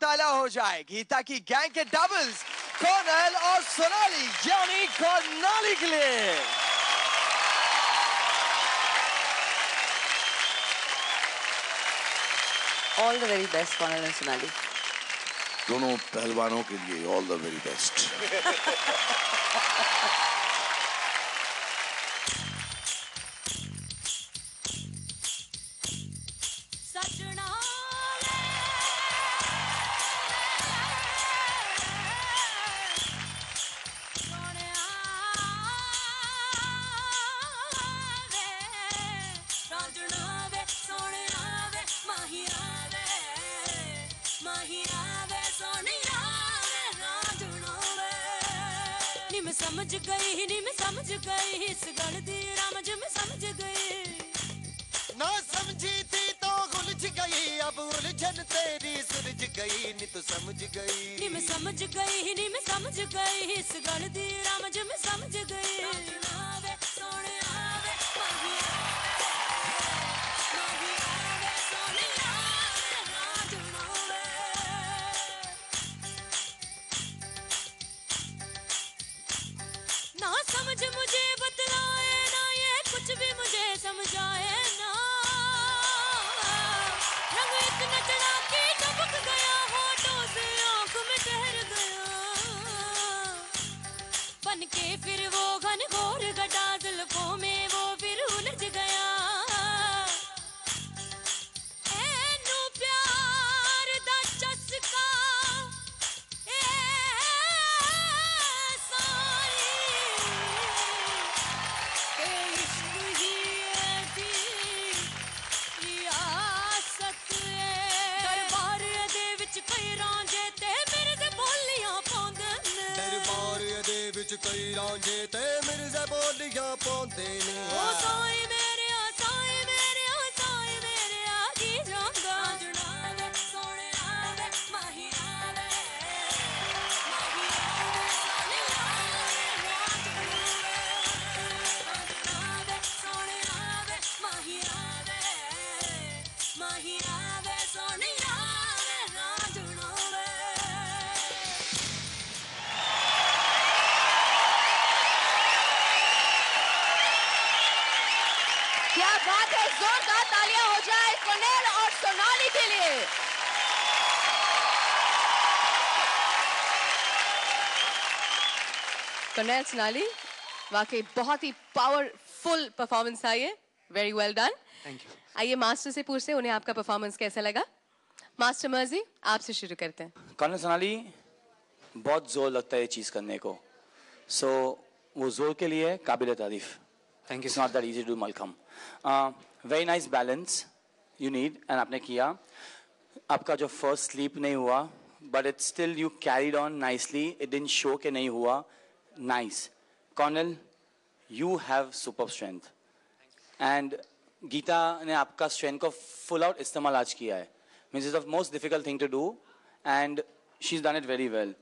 तालियां हो जाए गीता की गैंग के डबल्स कॉर्नल और सोनाली यानी कॉर्नाली के लिए। All the very best Cornell and Sonali. दोनों पहलवानों के लिए ऑल द वेरी बेस्ट। समझ गई नी मैं समझ गई इस गल दी रामज में समझ गई ना समझी थी तो उलझ गई अब उलझन तेरी सुलझ गई नी तू समझ गई नी मैं समझ गई नी मैं समझ गई इस गल दी रामज में समझ गई सोने आवे ना समझ मुझे बतलाए ना ये कुछ भी मुझे समझाए ना रंग इतना चढ़ा के टपक गया होठों से आंख में ठहर गया बन के फिर वो घन घोर घटा जुल्फों में वो फिर उलझ गया ऐनू प्यार दा चस्का कई रांझे ते मिर्ज़ा बोलियां पाउंदे ने ओ साईं मेरे आ साईं मेरे आ साईं मेरे आ की जांदा जुड़ावे सोने आवे माही आवे सोने आवे माही आवे सोने आवे राजुड़ावे। क्या बात है, जोरदार तालियां हो जाए कॉर्नल और सोनाली के लिए। कॉर्नल, सोनाली, वाकई बहुत ही पावरफुल परफॉर्मेंस था ये। Very well done. Thank you. आइए मास्टर से पूछते हैं उन्हें आपका परफॉर्मेंस कैसा लगा। मास्टर मर्जी, आपसे शुरू करते हैं। कॉर्नल सोनाली, बहुत जोर लगता है ये चीज़ करने को, सो वो जोर के लिए काबिल तारीफ। Thank you. It's not that easy to mallakhamb. Very nice balance you need and आपने किया। आपका जो फर्स्ट स्लीप नहीं हुआ but it still you carried on nicely, it didn't show के नहीं हुआ। Nice colonel, you have super strength and Geeta ने आपका स्ट्रेंथ को फुल आउट इस्तेमाल आज किया है। Means is the most difficult thing to do and she is done it very well.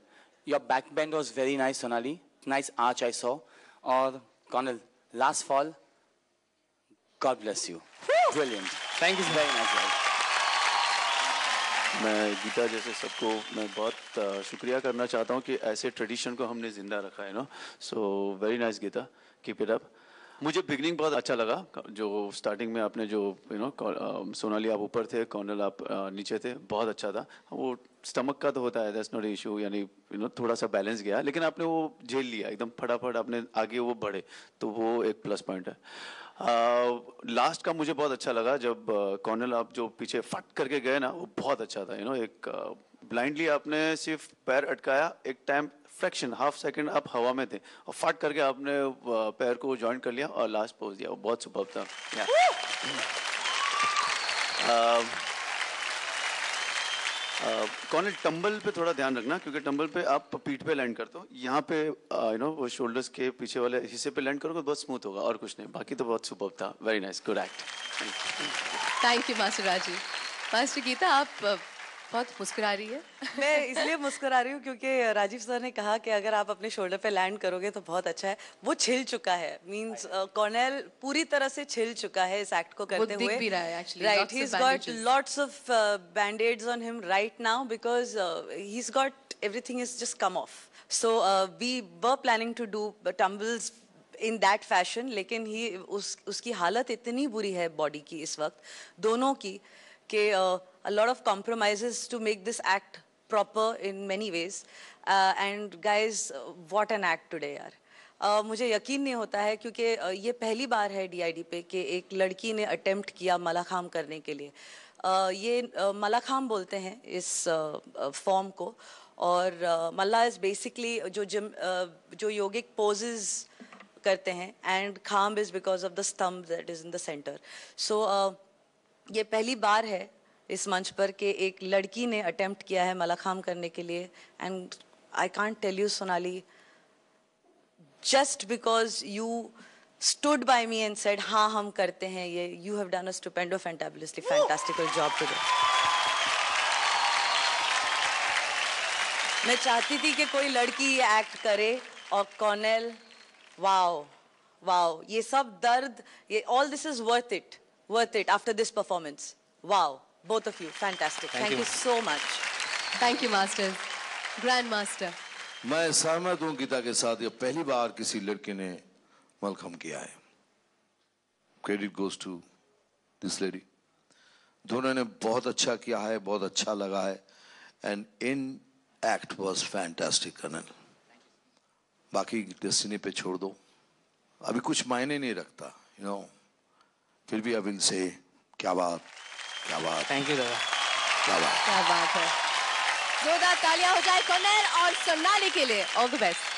Your back bend was very nice Sonali, nice arch I saw. और कॉर्नल, last fall, God bless you. Brilliant. Thank you very much. मैं गीता जैसे सबको मैं बहुत शुक्रिया करना चाहता हूँ कि ऐसे ट्रेडिशन को हमने ज़िंदा रखा है ना। So very nice Geeta, keep it up. मुझे बिगनिंग बहुत अच्छा लगा, जो स्टार्टिंग में आपने जो सोनाली आप ऊपर थे, कॉर्नल आप नीचे थे, बहुत अच्छा था। वो स्टमक का तो होता है, दैट्स नॉट इशू, यानी थोड़ा सा बैलेंस गया, लेकिन आपने वो झेल लिया एकदम फटाफट, आपने आगे वो बढ़े, तो वो एक प्लस पॉइंट है। लास्ट का मुझे बहुत अच्छा लगा जब कॉर्नल आप जो पीछे फट करके गए ना, वो बहुत अच्छा था। एक ब्लाइंडली आपने सिर्फ पैर अटकाया, एक टाइम फ्रैक्शन हाफ सेकंड आप हवा में थे और फट करके आपने पैर को जॉइन कर लिया और लास्ट पोज दिया, वो बहुत सुपर्ब था। कॉर्नल, टंबल पे थोड़ा ध्यान रखना, क्योंकि टंबल पे आप पीठ पे लैंड करते हो, यहाँ पे वो शोल्डर्स के पीछे वाले हिस्से पे लैंड करोगे बहुत स्मूथ होगा, और कुछ नहीं, बाकी तो बहुत सुपर्ब था। Very nice, good act. Thank you master Rajeev. Master Geeta, आप बहुत मुस्कुरा रही है। मैं इसलिए मुस्कुरा रही हूँ क्योंकि राजीव सर ने कहा कि अगर आप अपने शोल्डर पे लैंड करोगे तो बहुत अच्छा है। वो छिल चुका है, मींस कॉर्नेल पूरी तरह से छिल चुका है इस एक्ट को करते दिख हुए। भी रहा है actually, right, lots he of is got bandages. Lots of bandaids on him right now because he is got everything is just come off. So we were planning to do tumbles in that fashion, लेकिन ही उसकी हालत इतनी बुरी है body की इस वक्त दोनों की कि a lot of compromises to make this act proper in many ways. And guys, what an act today यार। मुझे यकीन नहीं होता है क्योंकि ये पहली बार है DID पे कि एक लड़की ने अटेम्प्ट किया मलाखाम करने के लिए। ये मलाखाम बोलते हैं इस फॉर्म को, और मल्ला इज बेसिकली जो योगिक पोजेज करते हैं, एंड खाम इज बिकॉज ऑफ द स्तंभ that is in the centre. So ये पहली बार है इस मंच पर कि एक लड़की ने अटेम्प्ट किया है मलाखाम करने के लिए। And I can't tell you Sonali, just because you stood by me and said हाँ हम करते हैं ये, you have done a stupendo fantabulously fantastical job today। मैं चाहती थी कि कोई लड़की ये एक्ट करे, और कॉर्नेल, वाओ वाओ, ये सब दर्द, ये all this is worth it after this performance। wow, both of you fantastic, thank you so much। Thank you masters, grand master। मैं सहमत हूँ गीता के साथ, ये पहली बार किसी लड़के ने मलखम किया है। Credit goes to this lady. दोनों ने बहुत अच्छा किया है, बहुत अच्छा लगा है, and in act was fantastic colonel. बाकी डेस्टिनी पे छोड़ दो, अभी कुछ मायने नहीं रखता, यू नो। फिर भी आई विल से क्या बात, क्या बात, थैंक यू दादा, क्या बात, क्या बात है। जोरदार तालियां हो जाए कॉर्नेल और सोनाली के लिए। All the best.